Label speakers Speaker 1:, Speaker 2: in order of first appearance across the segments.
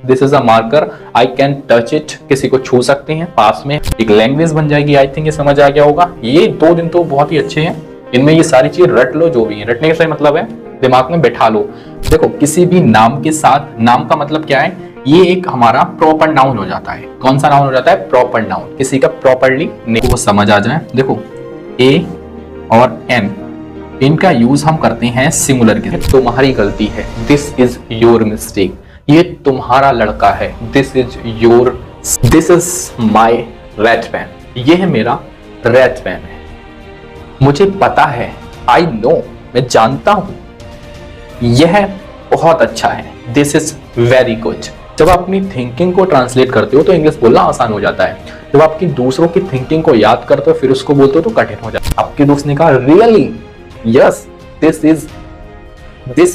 Speaker 1: This is a marker, I can touch it, किसी को छू सकते हैं, पास में एक लैंग्वेज बन जाएगी। आई थिंक ये समझ आ गया होगा। ये 2 दिन तो बहुत ही अच्छे हैं, इनमें ये सारी चीज रट लो, जो भी है रटने का सही मतलब है दिमाग में बैठा लो। देखो किसी भी नाम के साथ, नाम का मतलब क्या है, ये एक हमारा प्रॉपर नाउन हो जाता है। कौन सा नाउन हो जाता है? प्रॉपर नाउन, किसी का प्रॉपरली नेम वो समझ आ जाए। देखो ए और एन, इनका यूज हम करते हैं सिंगुलर के। तुम्हारी गलती है, दिस इज योर मिस्टेक, ये तुम्हारा लड़का है, this is your, this is my red pen, ये है मेरा रेड पेन है, मुझे पता है, आई नो, मैं जानता हूं, यह बहुत अच्छा है, दिस इज वेरी गुड। जब आप अपनी थिंकिंग को ट्रांसलेट करते हो तो इंग्लिश बोलना आसान हो जाता है। जब आपकी दूसरों की थिंकिंग को याद करते हो फिर उसको बोलते हो तो कठिन हो जाता है। आपके दोस्त ने कहा really, yes, this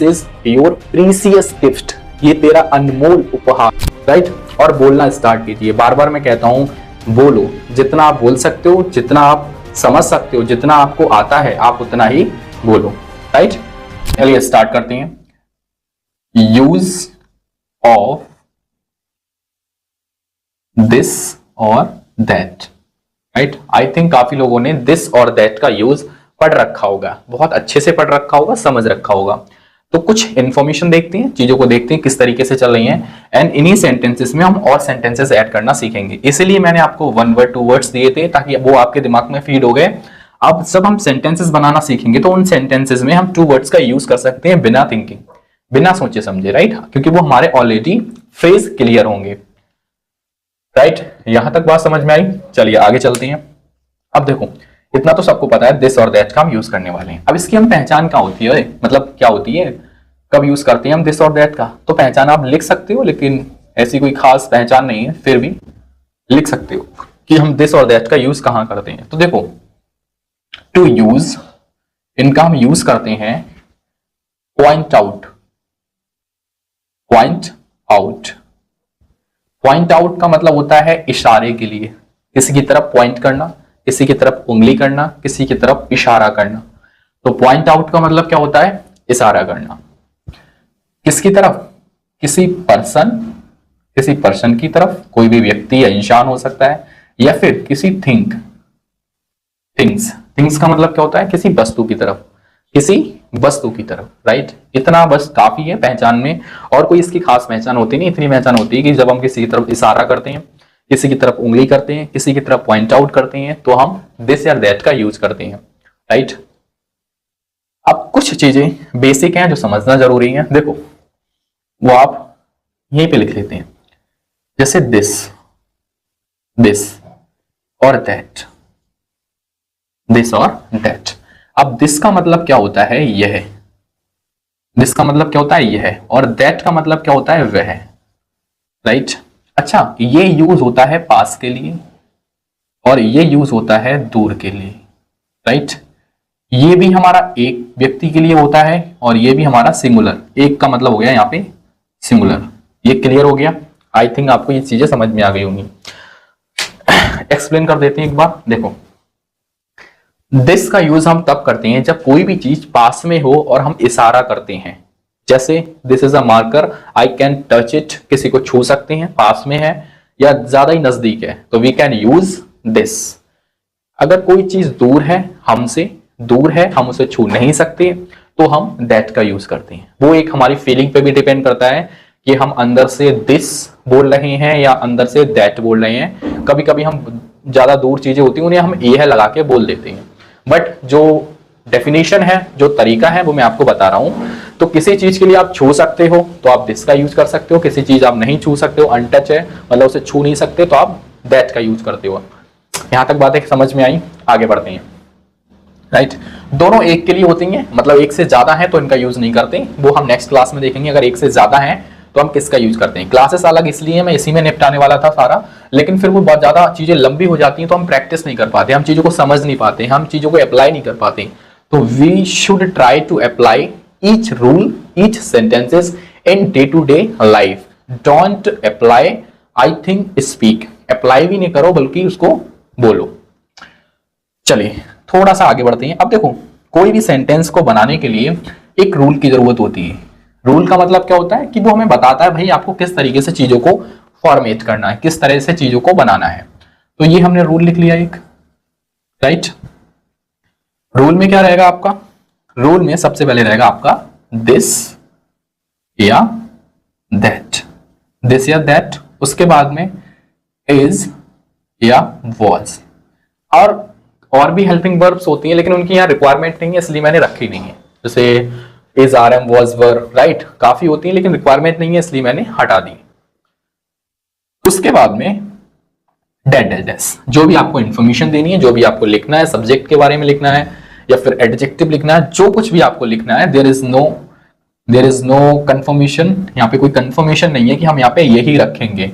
Speaker 1: is your precious gift, ये तेरा अनमोल उपहार, राइट। और बोलना स्टार्ट कीजिए। बार बार मैं कहता हूं बोलो, जितना आप बोल सकते हो, जितना आप समझ सकते हो, जितना आपको आता है आप उतना ही बोलो, राइट। चलिए स्टार्ट करते हैं। यूज ऑफ दिस और दैट, राइट। आई थिंक काफी लोगों ने दिस और दैट का यूज पढ़ रखा होगा, बहुत अच्छे से पढ़ रखा होगा, समझ रखा होगा। तो कुछ इंफॉर्मेशन देखते हैं, चीजों को देखते हैं किस तरीके से चल रही हैं, एंड इन्हीं सेंटेंसेस में हम और सेंटेंसेस ऐड करना सीखेंगे। इसीलिए मैंने आपको 1 वर्ड 2 वर्ड्स दिए थे ताकि वो आपके दिमाग में फीड हो गए। अब जब हम सेंटेंसेस बनाना सीखेंगे तो उन सेंटेंसेस में हम 2 वर्ड्स का यूज कर सकते हैं बिना थिंकिंग, बिना सोचे समझे, राइट, क्योंकि वो हमारे ऑलरेडी फ्रेज क्लियर होंगे, राइट। यहां तक बात समझ में आई। चलिए आगे चलते हैं। अब देखो इतना तो सबको पता है, दिस और दैट का हम यूज करने वाले हैं। अब इसकी हम पहचान क्या होती है, मतलब क्या होती है, कब यूज करते हैं हम दिस और दैट का? तो पहचान आप लिख सकते हो, लेकिन ऐसी कोई खास पहचान नहीं है, फिर भी लिख सकते हो कि हम दिस और दैट का यूज कहां करते हैं। तो देखो टू यूज, इनका हम यूज करते हैं point out, point out. Point out का मतलब होता है इशारे के लिए, किसी की तरफ पॉइंट करना, किसी की तरफ उंगली करना, किसी की तरफ इशारा करना। तो पॉइंट आउट का मतलब क्या होता है? इशारा करना। किसकी तरफ? किसी पर्सन की तरफ, कोई भी व्यक्ति या इंसान हो सकता है, या फिर किसी थिंग्स का मतलब क्या होता है? किसी वस्तु की तरफ, किसी वस्तु की तरफ, राइट। इतना बस काफी है पहचान में, और कोई इसकी खास पहचान होती नहीं। इतनी पहचान होती है कि जब हम किसी की तरफ इशारा करते हैं, किसी की तरफ उंगली करते हैं, किसी की तरफ पॉइंट आउट करते हैं, तो हम दिस या दैट का यूज करते हैं, राइट। अब कुछ चीजें बेसिक हैं जो समझना जरूरी है। देखो वो आप यहीं पे लिख लेते हैं, जैसे दिस और दैट, दिस और दैट। अब दिस का मतलब क्या होता है? यह। दिस का मतलब क्या होता है? यह। और दैट का मतलब क्या होता है? वह, राइट। अच्छा, ये यूज होता है पास के लिए और ये यूज होता है दूर के लिए, राइट। ये भी हमारा एक व्यक्ति के लिए होता है और ये भी हमारा सिंगुलर, एक का मतलब हो गया यहाँ पे सिंगुलर। ये क्लियर हो गया? आई थिंक आपको ये चीजें समझ में आ गई होंगी। एक्सप्लेन कर देते हैं एक बार। देखो दिस का यूज हम तब करते हैं जब कोई भी चीज पास में हो और हम इशारा करते हैं। जैसे this is a marker, I can touch it, किसी को छू सकते हैं, पास में है या ज्यादा ही नजदीक है, तो वी कैन यूज दिस। अगर कोई चीज दूर है, हमसे दूर है, हम उसे छू नहीं सकते, तो हम दैट का यूज करते हैं। वो एक हमारी फीलिंग पे भी डिपेंड करता है कि हम अंदर से दिस बोल रहे हैं या अंदर से दैट बोल रहे हैं। कभी कभी हम ज्यादा दूर चीजें होती हैं उन्हें हम यह लगा के बोल देते हैं, बट जो डेफिनेशन है, जो तरीका है, वो मैं आपको बता रहा हूं। तो किसी चीज के लिए आप छू सकते हो तो आप दिस का यूज कर सकते हो, किसी चीज आप नहीं छू सकते हो, अनटच है मतलब उसे छू नहीं सकते, तो आप दैट का यूज करते हो। यहां तक बातें समझ में आई? आगे बढ़ते हैं, राइट। दोनों एक के लिए होती हैं, मतलब एक से ज्यादा है तो इनका यूज नहीं करते, वो हम नेक्स्ट क्लास में देखेंगे। अगर एक से ज्यादा है तो हम किसका यूज करते हैं। क्लासेस अलग इसलिए मैं इसी में निपटाने वाला था सारा, लेकिन फिर वो बहुत ज्यादा चीजें लंबी हो जाती हैं तो हम प्रैक्टिस नहीं कर पाते, हम चीजों को समझ नहीं पाते, हम चीजों को अप्लाई नहीं कर पाते। तो we should try to apply each rule, each sentences in day to day life. Don't apply, I think speak. Apply भी नहीं करो बल्कि उसको बोलो। चलिए थोड़ा सा आगे बढ़ते हैं। अब देखो कोई भी सेंटेंस को बनाने के लिए एक रूल की जरूरत होती है। रूल का मतलब क्या होता है कि वो हमें बताता है भाई आपको किस तरीके से चीजों को फॉर्मेट करना है, किस तरह से चीजों को बनाना है। तो ये हमने रूल लिख लिया एक, राइट। रूल में क्या रहेगा आपका, रूल में सबसे पहले रहेगा आपका दिस या दैट, दिस या दैट, उसके बाद में इज या वॉज, और भी हेल्पिंग वर्ब्स होती हैं लेकिन उनकी यहाँ रिक्वायरमेंट नहीं है इसलिए मैंने रखी नहीं है, जैसे is, are, am, was, were, right, काफी होती है लेकिन रिक्वायरमेंट नहीं है इसलिए मैंने हटा दी। उसके बाद में डेट डेट डेस, जो भी आपको इंफॉर्मेशन देनी है, जो भी आपको लिखना है, सब्जेक्ट के बारे में लिखना है या फिर एडजेक्टिव लिखना है, जो कुछ भी आपको लिखना है, देयर इज नो कंफर्मेशन, यहाँ पे कोई कंफर्मेशन नहीं है कि हम यहाँ पे यही रखेंगे,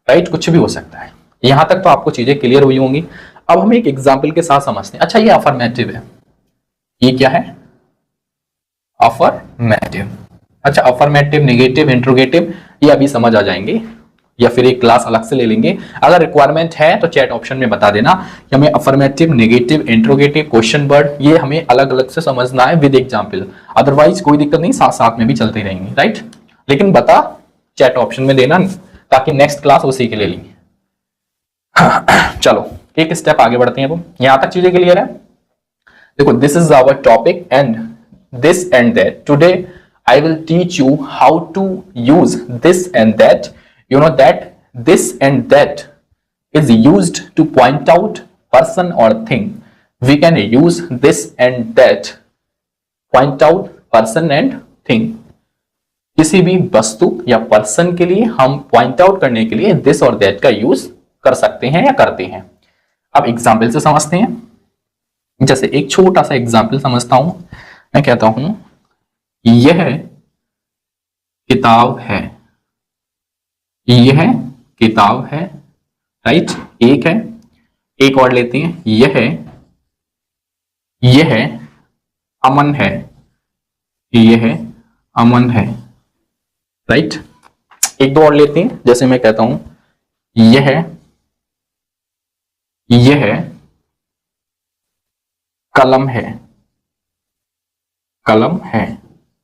Speaker 1: राइट, कुछ भी हो सकता है। यहां तक तो आपको चीजें क्लियर हुई होंगी। अब हम एक एग्जाम्पल के साथ समझते हैं। अच्छा ये अफर्मेटिव है, ये क्या है, अफर्मेटिव। अच्छा अफर्मेटिव, नेगेटिव, इंट्रोगेटिव ये अभी समझ आ जाएंगे या फिर एक क्लास अलग से ले लेंगे। अगर रिक्वायरमेंट है तो चैट ऑप्शन में बता देना कि हमें affirmative, negative, interrogative, question word ये हमें अलग अलग से समझना है विद एग्जाम्पल, अदरवाइज कोई दिक्कत नहीं, साथ साथ में भी चलते रहेंगे, राइट। लेकिन बता चैट ऑप्शन में देना ताकि नेक्स्ट क्लास उसी के ले लेंगे। चलो एक स्टेप आगे बढ़ते हैं। अब यहां तक चीजें क्लियर है। देखो this is our topic and this and that. Today I will teach you how to use this and that. You know that this and that is used to point out person or thing. We can use this and that point out person and thing. किसी भी वस्तु या person के लिए हम point out करने के लिए दिस और दैट का यूज कर सकते हैं या करते हैं। अब एग्जाम्पल से समझते हैं। जैसे एक छोटा सा एग्जाम्पल समझता हूं, मैं कहता हूं यह किताब है, यह किताब है, राइट, एक है। एक और लेते हैं, यह अमन है, यह अमन है, राइट। एक दो और लेते हैं, जैसे मैं कहता हूं यह कलम है, कलम है।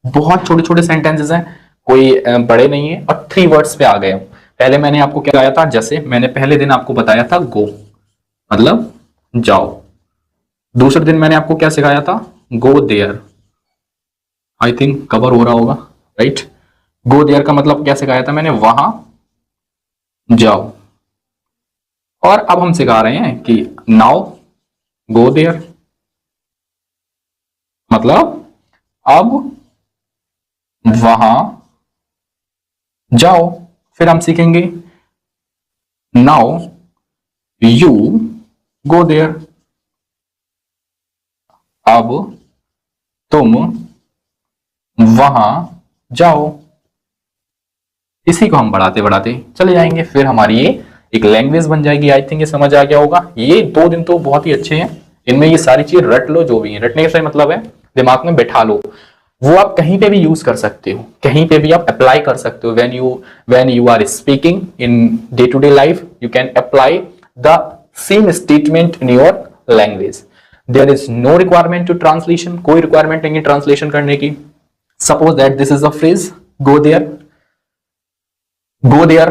Speaker 1: बहुत छोटे छोटे सेंटेंसेस हैं, कोई बड़े नहीं है और 3 वर्ड्स पे आ गए। पहले मैंने आपको क्या बताया था, जैसे मैंने पहले दिन आपको बताया था गो मतलब जाओ। दूसरे दिन मैंने आपको क्या सिखाया था, go there. I think cover हो रहा होगा, राइट। गो देयर का मतलब क्या सिखाया था मैंने, वहां जाओ। और अब हम सिखा रहे हैं कि नाउ गो देयर, मतलब अब वहां जाओ। फिर हम सीखेंगे नाउ यू गो देयर, अब तुम वहां जाओ। इसी को हम बढ़ाते बढ़ाते चले जाएंगे, फिर हमारी ये एक लैंग्वेज बन जाएगी। आई थिंक ये समझ आ गया होगा। ये 2 दिन तो बहुत ही अच्छे हैं, इनमें ये सारी चीज रट लो, जो भी है रटने से मतलब है दिमाग में बैठा लो। वो आप कहीं पे भी यूज कर सकते हो, कहीं पे भी आप अप्लाई कर सकते हो। when you are speaking in day to day life, you can apply the same statement in your language. There is no requirement to translation, कोई requirement नहीं है ट्रांसलेशन करने की। Suppose that this is a phrase, go there,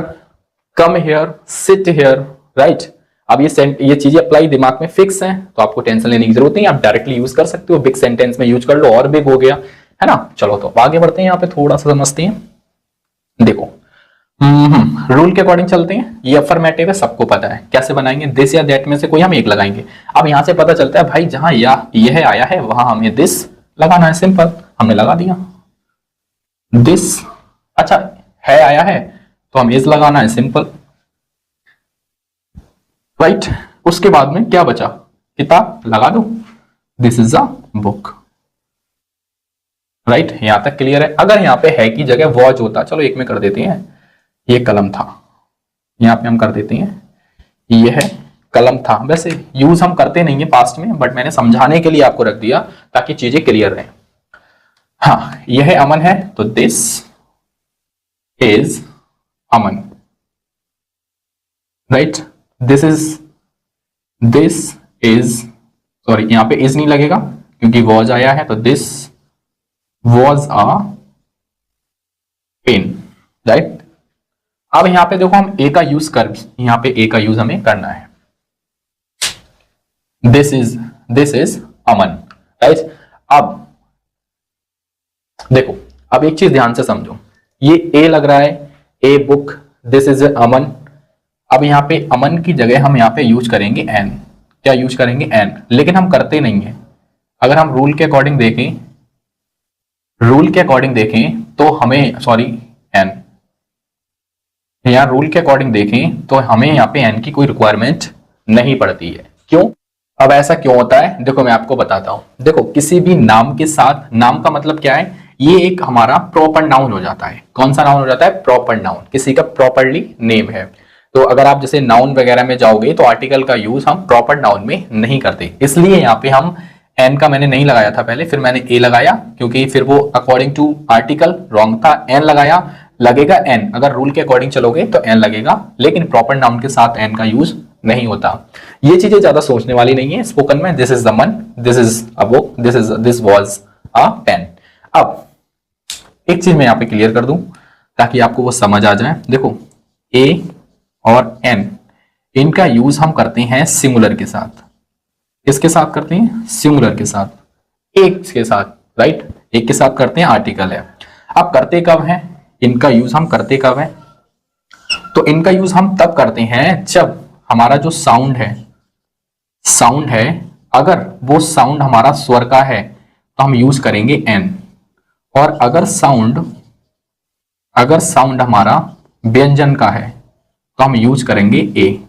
Speaker 1: come here, sit here, right? अब ये चीजें apply दिमाग में फिक्स हैं तो आपको टेंशन लेने की जरूरत नहीं, आप डायरेक्टली यूज कर सकते हो। बिग सेंटेंस में यूज कर लो और बिग हो गया, है ना। चलो तो आगे बढ़ते हैं, यहाँ पे थोड़ा सा समझते हैं। देखो रूल के अकॉर्डिंग चलते हैं। ये अफर्मेटिव है, सबको पता है। कैसे बनाएंगे, दिस या दैट में से कोई हम एक लगाएंगे। अब यहां से पता चलता है भाई जहां यह आया है वहां हमें दिस लगाना है, सिंपल, हमने लगा दिया दिस। अच्छा है आया है तो हम इज लगाना है, सिंपल, राइट। उसके बाद में क्या बचा, किताब लगा दो, this is a book, right. यहां तक क्लियर है। अगर यहां पे है की जगह वॉच होता, चलो एक में कर देते हैं, ये कलम था, यहां पे हम कर देते हैं यह कलम था। वैसे यूज हम करते नहीं है पास्ट में, बट मैंने समझाने के लिए आपको रख दिया ताकि चीजें क्लियर रहे। हाँ यह अमन है तो this is Aman, right. This is sorry, यहां पे इज नहीं लगेगा क्योंकि वॉज आया है, तो this was a pen, right. अब यहां पे देखो हम ए का यूज यहां पे ए का यूज हमें करना है। This is Aman, right. अब देखो, अब एक चीज ध्यान से समझो, ये ए लग रहा है, ए बुक, दिस इज अमन। अब यहां पे अमन की जगह हम यहां पे यूज करेंगे एन। क्या यूज करेंगे? एन। लेकिन हम करते नहीं है। अगर हम रूल के अकॉर्डिंग देखें तो हमें, सॉरी, एन, यहां रूल के अकॉर्डिंग देखें तो हमें यहां पे एन की कोई रिक्वायरमेंट नहीं पड़ती है। क्यों? अब ऐसा क्यों होता है? देखो मैं आपको बताता हूं। देखो, किसी भी नाम के साथ, नाम का मतलब क्या है? ये एक हमारा प्रॉपर नाउन हो जाता है। कौन सा नाउन हो जाता है? प्रॉपर नाउन, किसी का प्रॉपरली नेम है। तो अगर आप जैसे नाउन वगैरह में जाओगे तो आर्टिकल का यूज हम प्रॉपर नाउन में नहीं करते, इसलिए यहाँ पे हम एन का मैंने नहीं लगाया था पहले, फिर मैंने ए लगाया, क्योंकि फिर वो अकॉर्डिंग टू आर्टिकल रॉन्ग था। एन लगाया, लगेगा एन, अगर रूल के अकॉर्डिंग चलोगे तो एन लगेगा, लेकिन प्रॉपर नाउन के साथ एन का यूज नहीं होता। ये चीजें ज्यादा सोचने वाली नहीं है। स्पोकन में this is the man, this is a book, this was a pen. अब एक चीज मैं यहां पे क्लियर कर दूं ताकि आपको वो समझ आ जाए। देखो, ए और एन, इनका यूज हम करते हैं सिंगुलर के साथ। किसके साथ करते हैं? सिंगुलर के साथ, एक के साथ, राइट। एक के साथ करते हैं, आर्टिकल है। अब करते कब है इनका यूज? हम करते कब है? तो इनका यूज हम तब करते हैं जब हमारा जो साउंड है, अगर वो साउंड हमारा स्वर का है तो हम यूज करेंगे एन, और अगर साउंड हमारा व्यंजन का है तो हम यूज करेंगे ए।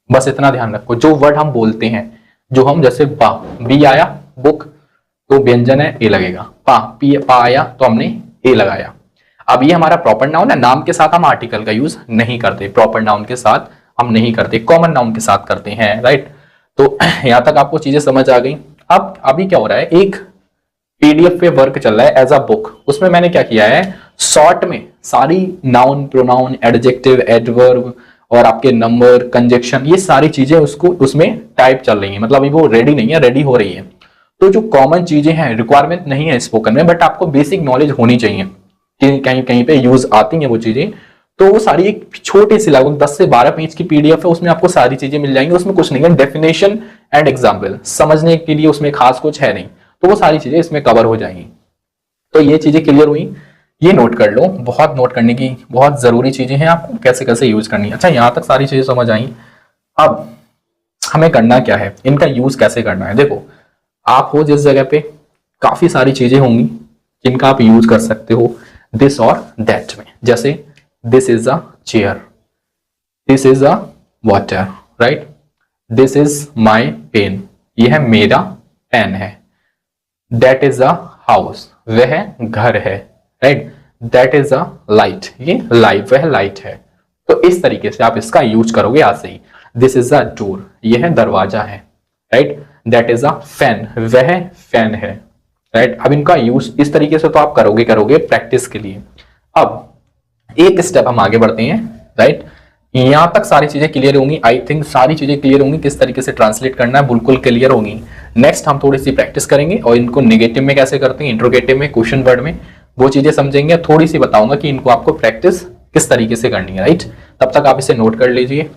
Speaker 1: बस इतना ध्यान रखो। जो वर्ड हम बोलते हैं, जो हम जैसे बा, बी आया, बुक, तो व्यंजन है, ए लगेगा। पा आया तो हमने ए लगाया। अब ये हमारा प्रॉपर नाउन है, नाम के साथ हम आर्टिकल का यूज नहीं करते, प्रॉपर नाउन के साथ हम नहीं करते, कॉमन नाउन के साथ करते हैं, राइट। तो यहां तक आपको चीजें समझ आ गई। अब अभी क्या हो रहा है, एक पीडीएफ पे वर्क चल रहा है एज अ बुक। उसमें मैंने क्या किया है, शॉर्ट में सारी नाउन, प्रोनाउन, एडजेक्टिव, एडवर्ब और आपके नंबर, कंजक्शन, ये सारी चीजें उसमें टाइप चल रही है। मतलब अभी वो रेडी नहीं है, रेडी हो रही है। तो जो कॉमन चीजें हैं, रिक्वायरमेंट नहीं है स्पोकन में, बट आपको बेसिक नॉलेज होनी चाहिए कि कहीं कहीं पे यूज आती हैं वो चीजें। तो वो सारी एक छोटी सी, लगभग 10 से 12 पेज की पीडीएफ है, उसमें आपको सारी चीजें मिल जाएंगी। उसमें कुछ नहीं है, डेफिनेशन एंड एग्जाम्पल समझने के लिए उसमें खास कुछ है नहीं, तो वो सारी चीजें इसमें कवर हो जाएंगी। तो ये चीजें क्लियर हुई, ये नोट कर लो, बहुत नोट करने की बहुत जरूरी चीजें हैं, आपको कैसे कैसे यूज करनी है। अच्छा, यहां तक सारी चीजें समझ आई। अब हमें करना क्या है, इनका यूज कैसे करना है। देखो, आप हो जिस जगह पे, काफी सारी चीजें होंगी जिनका आप यूज कर सकते हो दिस और दैट में। जैसे this is a chair, this is a water, right. This is my pen, यह है मेरा पेन है। दैट इज अ हाउस, वह घर है, right. That is a light, ये लाइट, वह लाइट है। तो इस तरीके से आप इसका यूज करोगे आज से ही। दिस इज अ डोर, यह दरवाजा है, right. That is a fan, वह फैन है, राइट। अब इनका यूज इस तरीके से तो आप करोगे प्रैक्टिस के लिए। अब एक स्टेप हम आगे बढ़ते हैं, राइट। यहां तक सारी चीजें क्लियर होंगी, आई थिंक सारी चीजें क्लियर होंगी, किस तरीके से ट्रांसलेट करना है बिल्कुल क्लियर होंगी। नेक्स्ट हम थोड़ी सी प्रैक्टिस करेंगे और इनको नेगेटिव में कैसे करते हैं, इंट्रोगेटिव में, क्वेश्चन वर्ड में, वो चीजें समझेंगे। थोड़ी सी बताऊंगा कि इनको आपको प्रैक्टिस किस तरीके से करनी है, राइट। तब तक आप इसे नोट कर लीजिए।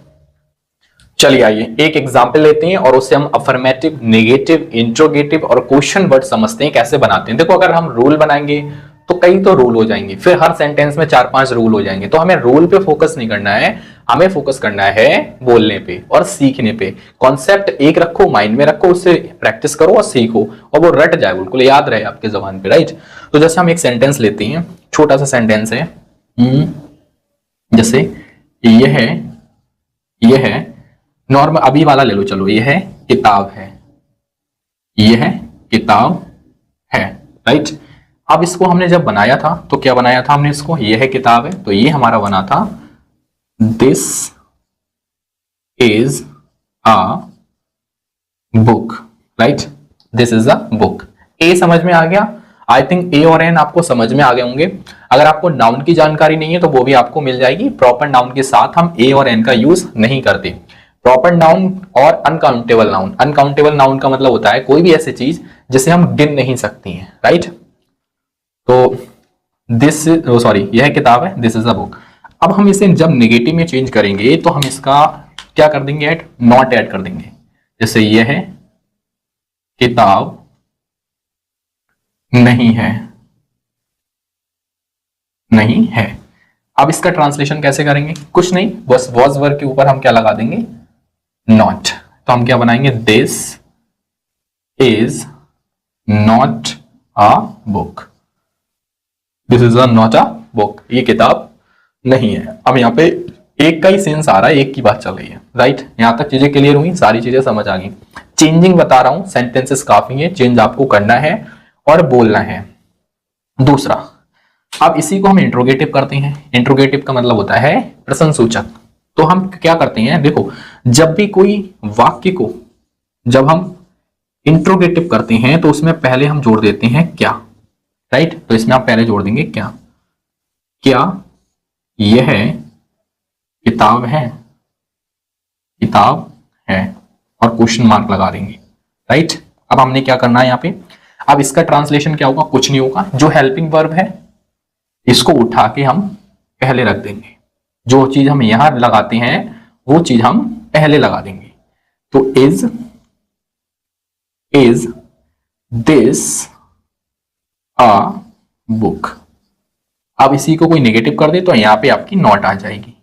Speaker 1: चलिए आइए एक एग्जाम्पल लेते हैं और उससे हम अफर्मेटिव, नेगेटिव, इंट्रोगेटिव और क्वेश्चन वर्ड समझते हैं कैसे बनाते हैं। देखो, अगर हम रूल बनाएंगे तो कई तो रूल हो जाएंगे, फिर हर सेंटेंस में 4-5 रूल हो जाएंगे। तो हमें रूल पे फोकस नहीं करना है, हमें फोकस करना है बोलने पे और सीखने पे। कॉन्सेप्ट एक रखो, माइंड में रखो, उससे प्रैक्टिस करो और सीखो, और वो रट जाए, बिल्कुल याद रहे आपके जबान पे, राइट। तो जैसे हम एक सेंटेंस लेते हैं, छोटा सा सेंटेंस है, जैसे यह है नॉर्मल, अभी वाला ले लो, चलो, यह है किताब है, यह किताब है, राइट। अब इसको हमने जब बनाया था तो क्या बनाया था हमने इसको, यह है किताब है, तो ये हमारा बना था this is a book, right. This is a book. ए समझ में आ गया? आई थिंक ए और एन आपको समझ में आ गए होंगे। अगर आपको नाउन की जानकारी नहीं है तो वो भी आपको मिल जाएगी। प्रॉपर नाउन के साथ हम ए और एन का यूज नहीं करते। प्रॉपर नाउन और अनकाउंटेबल नाउन। अनकाउंटेबल नाउन का मतलब होता है कोई भी ऐसी चीज जिसे हम गिन नहीं सकती हैं, राइट। तो दिस, सॉरी यह किताब है, दिस इज अ बुक। अब हम इसे जब नेगेटिव में चेंज करेंगे तो हम इसका क्या कर देंगे, ऐड, नॉट ऐड कर देंगे। जैसे यह किताब नहीं है, नहीं है। अब इसका ट्रांसलेशन कैसे करेंगे, कुछ नहीं, बस वॉज वर्ब के ऊपर हम क्या लगा देंगे, नॉट। तो हम क्या बनाएंगे, this is not a book, this is not a book, ये किताब नहीं है। अब यहाँ पे एक का ही सेंस आ रहा है, एक की बात चल रही है, राइट। यहां तक चीजें क्लियर हुई, सारी चीजें समझ आ गई। चेंजिंग बता रहा हूं, सेंटेंसेस काफी है, चेंज आपको करना है और बोलना है। दूसरा, अब इसी को हम इंट्रोगेटिव करते हैं। इंट्रोगेटिव का मतलब होता है प्रश्न सूचक। तो हम क्या करते हैं, देखो, जब भी कोई वाक्य को जब हम इंट्रोगेटिव करते हैं तो उसमें पहले हम जोड़ देते हैं क्या, राइट। तो इसमें आप पहले जोड़ देंगे क्या, क्या यह किताब है, किताब है, और क्वेश्चन मार्क लगा देंगे, राइट। अब हमने क्या करना है यहाँ पे, अब इसका ट्रांसलेशन क्या होगा, कुछ नहीं होगा, जो हेल्पिंग वर्ब है इसको उठा के हम पहले रख देंगे, जो चीज हम यहां लगाते हैं वो चीज हम पहले लगा देंगे। तो इज दिस अ बुक। अब इसी को कोई नेगेटिव कर दे तो यहां पे आपकी नॉट आ जाएगी।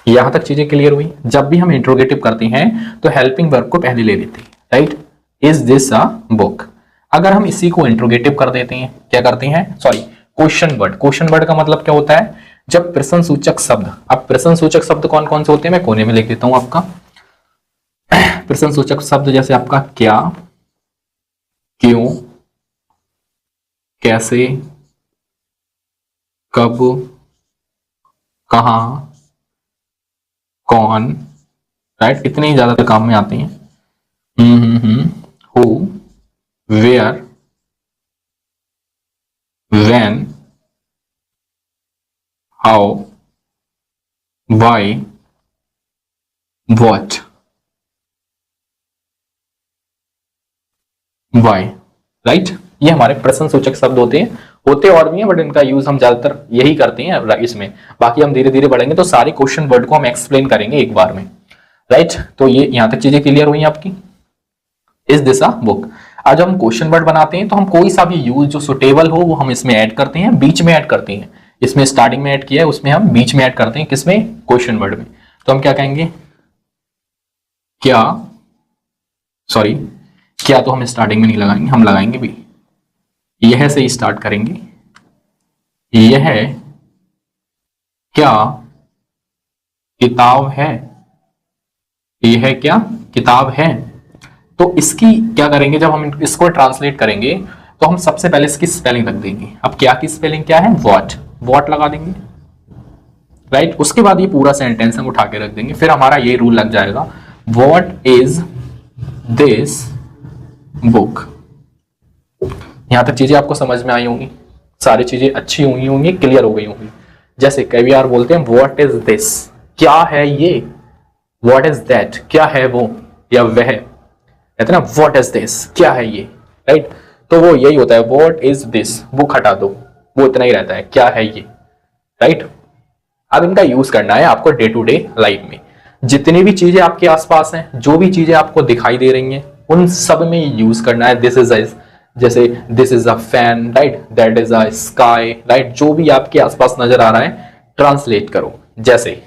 Speaker 1: यहां तक चीजें क्लियर हुई। जब भी हम इंट्रोगेटिव करते हैं तो हेल्पिंग वर्ब को पहले ले लेते हैं, right. Is this a book. अगर हम इसी को इंट्रोगेटिव कर देते हैं, क्या करते हैं, sorry, question word. Question word का मतलब क्या होता है, जब प्रश्न सूचक शब्द, अब प्रश्न सूचक शब्द कौन कौन से होते हैं, मैं कोने में लिख देता हूं आपका। प्रश्न सूचक शब्द जैसे आपका क्या, क्यों, कैसे, कब, कहां, कौन, राइट, इतने ही ज्यादा काम में आते हैं। Who, where, when, how, why, what, why, right. ये हमारे प्रश्न सूचक शब्द होते हैं, होते और भी हैं बट इनका यूज हम ज्यादातर यही करते हैं इसमें। बाकी हम धीरे धीरे बढ़ेंगे तो सारे क्वेश्चन वर्ड को हम एक्सप्लेन करेंगे एक बार में, राइट। तो ये यहां तक चीजें क्लियर हुई आपकी। Is this a book. आज हम क्वेश्चन वर्ड बनाते हैं तो हम कोई सा भी यूज जो सुटेबल हो वो हम इसमें ऐड करते हैं, बीच में ऐड करते हैं। इसमें स्टार्टिंग में ऐड किया है, उसमें हम बीच में ऐड करते हैं, किसमें, क्वेश्चन वर्ड में। तो हम क्या कहेंगे, क्या, सॉरी, क्या तो हम स्टार्टिंग में नहीं लगाएंगे, हम लगाएंगे भी, यह से ही स्टार्ट करेंगे। यह क्या किताब है, यह क्या किताब है। तो इसकी क्या करेंगे, जब हम इसको ट्रांसलेट करेंगे तो हम सबसे पहले इसकी स्पेलिंग रख देंगे। अब क्या की स्पेलिंग क्या है, वॉट, वॉट लगा देंगे, राइट। उसके बाद ये पूरा सेंटेंस हम उठा के रख देंगे, फिर हमारा ये रूल लग जाएगा, वॉट इज दिस बुक। यहां तक चीजें आपको समझ में आई होंगी, सारी चीजें अच्छी हुई होंगी, क्लियर हो गई होंगी। जैसे कई बार बोलते हैं व्हाट इज दिस, क्या है ये, व्हाट इज दैट, क्या है वो या वह, कहते हैं ना व्हाट इज दिस, क्या है ये, राइट। तो वो यही होता है, व्हाट इज दिस, बुक हटा दो, वो इतना ही रहता है, क्या है ये, राइट। अब इनका यूज करना है आपको डे टू डे लाइफ में। जितनी भी चीजें आपके आसपास हैं, जो भी चीजें आपको दिखाई दे रही हैं, उन सब में यूज करना है। दिस इज, जैसे this is a fan, right, that is a sky, right. जो भी आपके आसपास नजर आ रहा है ट्रांसलेट करो। जैसे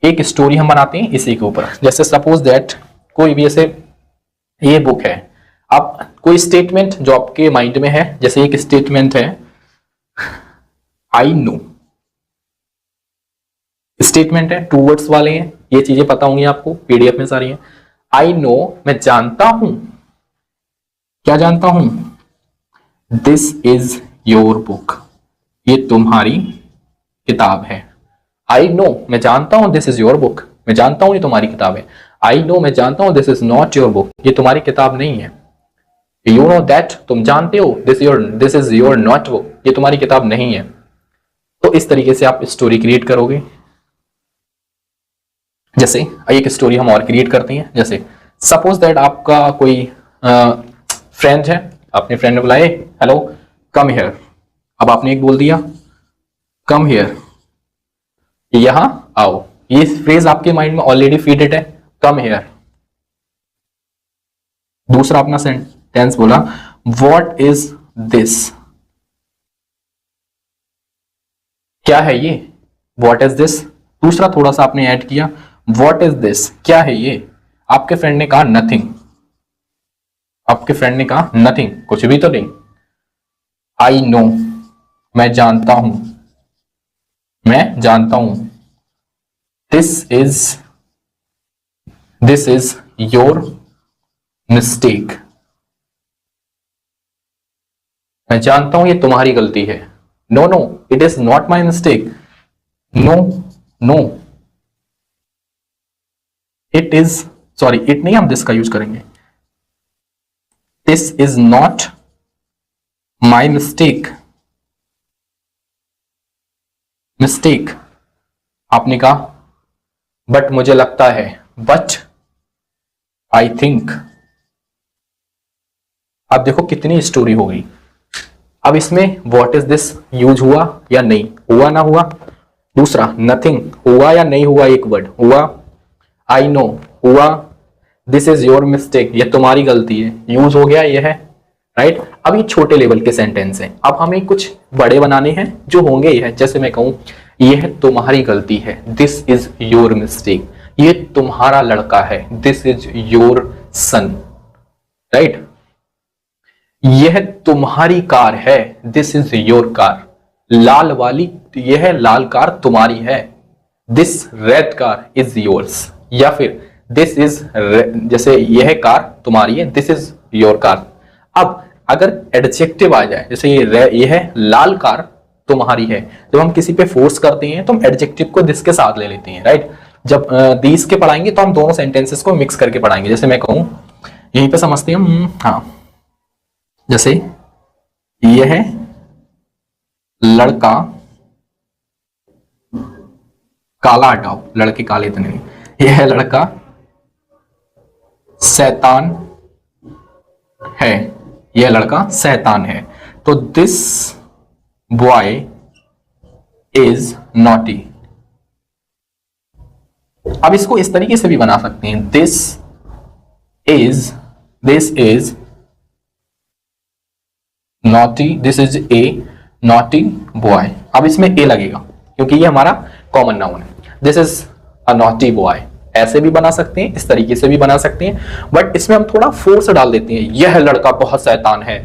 Speaker 1: एक स्टोरी हम बनाते हैं इसी के ऊपर, जैसे सपोज दैट कोई भी ऐसे ये बुक है, अब कोई स्टेटमेंट जो आपके माइंड में है, जैसे एक स्टेटमेंट है, आई नो, स्टेटमेंट है, 2 वर्ड्स वाले हैं, ये चीजें पता होंगी आपको, पीडीएफ में सारी हैं। आई नो, मैं जानता हूं, क्या जानता हूं, दिस इज योर बुक, ये तुम्हारी किताब है। आई नो, मैं जानता हूं, दिस इज योर बुक, मैं जानता हूं ये तुम्हारी किताब है। आई नो, मैं जानता हूं, this is not your book, ये तुम्हारी किताब नहीं है। यू नो दैट, तुम जानते हो, this is your not book, ये तुम्हारी किताब नहीं है। तो इस तरीके से आप स्टोरी क्रिएट करोगे। जैसे एक स्टोरी हम और क्रिएट करते हैं, जैसे सपोज दैट आपका कोई फ्रेंड है, अपने फ्रेंड ने बुलाए, हेलो कम हियर, अब आपने एक बोल दिया कम हियर, यहां आओ, ये फ्रेज आपके माइंड में ऑलरेडी फीडेड है, कम हियर। दूसरा अपना सेंटेंस बोला व्हाट इज दिस, क्या है ये, व्हाट इज दिस। दूसरा थोड़ा सा आपने ऐड किया व्हाट इज दिस, क्या है ये। आपके फ्रेंड ने कहा नथिंग, आपके फ्रेंड ने कहा नथिंग, कुछ भी तो नहीं। आई नो, मैं जानता हूं, मैं जानता हूं। दिस इज योर मिस्टेक, मैं जानता हूं ये तुम्हारी गलती है। No no it is not my mistake, no no it is, sorry it नहीं, हम दिस का यूज करेंगे। This is not my mistake, mistake. आपने कहा बट मुझे लगता है, बट आई थिंक। अब देखो कितनी स्टोरी हो गई। अब इसमें व्हाट इज दिस यूज हुआ या नहीं हुआ, ना हुआ। दूसरा नथिंग हुआ या नहीं हुआ, एक वर्ड हुआ। आई नो हुआ। दिस इज योर मिस्टेक, ये तुम्हारी गलती है, यूज हो गया, ये है राइट। अब ये छोटे लेवल के सेंटेंस हैं, अब हमें कुछ बड़े बनाने हैं जो होंगे ये है। जैसे मैं कहूं यह तुम्हारी गलती है, दिस इज योर मिस्टेक। ये तुम्हारा लड़का है, this is your son, right. यह तुम्हारी कार है, दिस इज योर कार। लाल वाली, यह लाल कार तुम्हारी है, this red car is yours. या फिर दिस इज, जैसे यह कार तुम्हारी है, दिस इज योर कार। अब अगर एडजेक्टिव आ जाए, जैसे यह लाल कार तुम्हारी है, जब हम किसी पे फोर्स करते हैं तो हम एडजेक्टिव को दिस के साथ ले लेते हैं, राइट। जब दिस के पढ़ाएंगे तो हम दोनों सेंटेंसेस को मिक्स करके पढ़ाएंगे। जैसे मैं कहूं, यहीं पे समझते हैं हाँ, जैसे यह लड़का, काला हटाओ, लड़के काले इतने नहीं, यह लड़का शैतान है, यह लड़का शैतान है। तो दिस बॉय इज नॉटी। अब इसको इस तरीके से भी बना सकते हैं, this is naughty, this is a naughty boy. अब इसमें ए लगेगा क्योंकि ये हमारा कॉमन नाउन है। This is a naughty boy, ऐसे भी बना सकते हैं, इस तरीके से भी बना सकते हैं, बट इसमें हम थोड़ा फोर्स डाल देते हैं, यह लड़का बहुत शैतान है।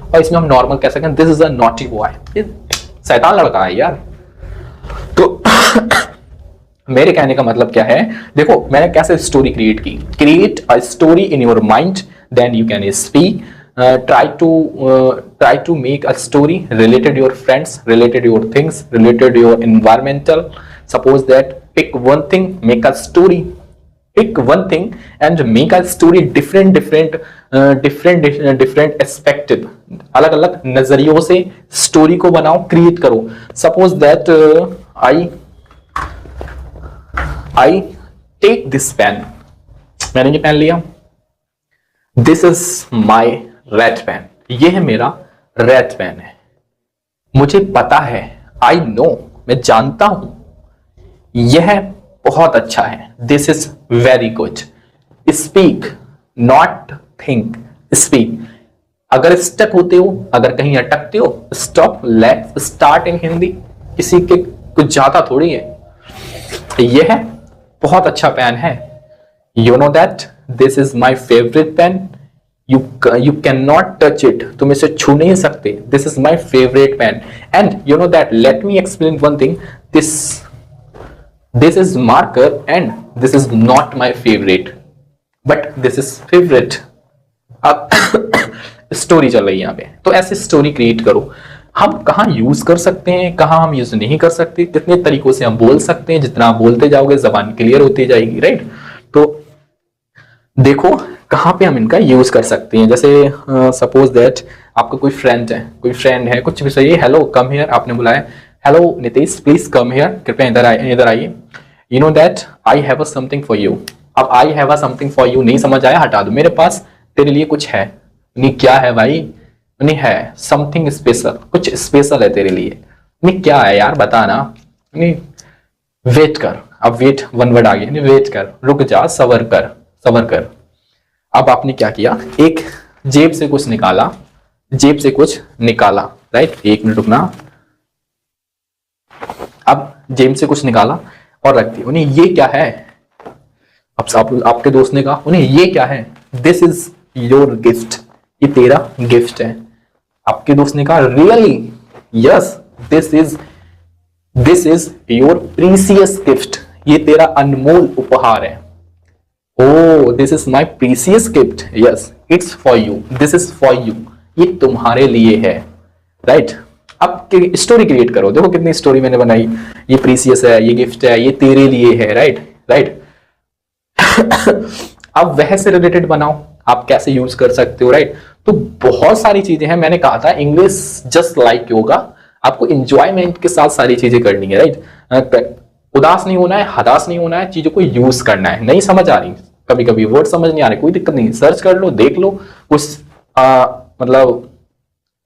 Speaker 1: और इसमें हम नॉर्मल कह सकते हैं this is a naughty boy, शैतान लड़का है यार। तो मेरे कहने का मतलब क्या है, देखो मैंने कैसे स्टोरी क्रिएट की। Create a story in your mind, then you can speak. Try to make a story related your friends, related your things, related your environmental. Suppose that pick one thing, make a story. Pick one thing and make a story different perspective. अलग अलग नजरियों से story को बनाओ, create करो। Suppose that I take this pen. मैंने ये pen लिया, This is my red pen, ये है मेरा रेड पेन है। मुझे पता है, आई नो, मैं जानता हूं, यह बहुत अच्छा है, this is very good. Speak not think, speak. अगर स्टक होते हो, अगर कहीं अटकते हो, stop, let's start in Hindi. किसी के कुछ ज्यादा थोड़ी है। यह बहुत अच्छा पेन है, you know that this is my favourite pen. You cannot touch it, तुम इसे छू नहीं सकते। This is my favorite pen, and you know that. Let me explain one thing. This is marker, and this is not my favorite, but this is favorite. अब story चल रही है यहाँ पे, तो ऐसे स्टोरी क्रिएट करो। हम कहाँ यूज कर सकते हैं, कहाँ हम यूज नहीं कर सकते, कितने तरीकों से हम बोल सकते हैं। जितना आप बोलते जाओगे जबान क्लियर होती जाएगी, राइट। तो देखो कहां पे हम इनका यूज कर सकते हैं। जैसे सपोज दैट आपका कोई फ्रेंड है, कुछ भी सही है, हेलो कम हियर, आपने बुलाया, hello Nitesh please come here, कृपया इधर आइए। You know that I have a something for you. अब I have a something for you नहीं समझ आया, हटा दो, मेरे पास तेरे लिए कुछ है। नहीं क्या है भाई, नहीं है समथिंग स्पेशल, कुछ स्पेशल है तेरे लिए। नहीं क्या है यार बता ना। नहीं वेट कर, अब वेट वन वर्ड आ गया, नहीं वेट कर, रुक जा, सबर कर, सबर कर। अब आपने क्या किया, एक जेब से कुछ निकाला, जेब से कुछ निकाला, राइट, एक मिनट रुकना। अब जेब से कुछ निकाला और रख दिया। उन्हें ये क्या है, अब आपके दोस्त ने कहा उन्हें ये क्या है, दिस इज योर गिफ्ट, ये तेरा गिफ्ट है। आपके दोस्त ने कहा really, yes this is your precious gift, ये तेरा अनमोल उपहार है। Oh this is my precious gift, yes it's for you, this is for you, ये तुम्हारे लिए है, राइट। अब स्टोरी क्रिएट करो, देखो कितनी स्टोरी मैंने बनाई, ये प्रीसियस है, ये गिफ्ट है, ये तेरे लिए है, राइट राइट। अब वह से रिलेटेड बनाओ, आप कैसे यूज कर सकते हो, राइट। तो बहुत सारी चीजें हैं, मैंने कहा था इंग्लिश जस्ट लाइक योगा, आपको इंजॉयमेंट के साथ सारी चीजें करनी है, राइट। उदास नहीं होना है, हताश नहीं होना है, चीजों को यूज करना है। नहीं समझ आ रही, कभी कभी वर्ड समझ नहीं आ रहे, कोई दिक्कत नहीं, सर्च कर लो, देख लो, कुछ मतलब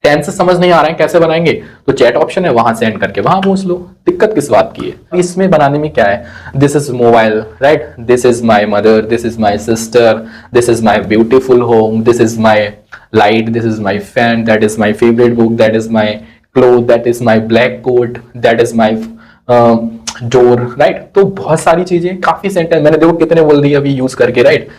Speaker 1: टेंस समझ नहीं आ रहा है कैसे बनाएंगे, तो चैट ऑप्शन है वहां सेंड करके वहां पूछ लो, दिक्कत किस बात की है। इसमें बनाने में क्या है, this is mobile, right, this is my mother, this is my sister, this is my beautiful home, this is my light, this is my fan, that is my favourite book, that is my cloth, that is my black coat, that is my door, right. तो बहुत सारी चीजें, काफी sentence मैंने देखो कितने बोल दिए अभी यूज करके, राइट।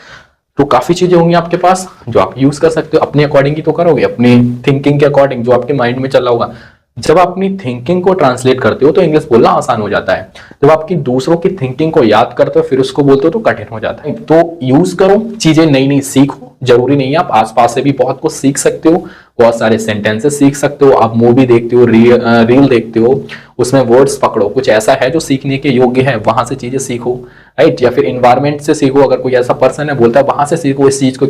Speaker 1: तो काफी चीजें होंगी आपके पास जो आप यूज कर सकते हो, अपने अकॉर्डिंग ही तो करोगे, अपनी थिंकिंग के अकॉर्डिंग, जो आपके माइंड में चल रहा होगा। जब आप अपनी थिंकिंग को ट्रांसलेट करते हो तो इंग्लिश बोलना आसान हो जाता है, जब आपकी दूसरों की थिंकिंग को याद करते हो फिर उसको बोलते हो तो कठिन हो जाता है। तो यूज करो, चीजें नई नई सीखो, जरूरी नहीं है आप आसपास से भी बहुत कुछ सीख सकते हो, बहुत सारे सेंटेंसेस सीख सकते हो, आप मूवी देखते हो, रील देखते हो, उसमें वर्ड्स पकड़ो, कुछ ऐसा है जो सीखने के योग्य है, वहां से चीजें सीखो, राइट। या फिर इन्वायरमेंट से सीखो, अगर कोई ऐसा पर्सन है बोलता है वहां से सीखो इस चीज को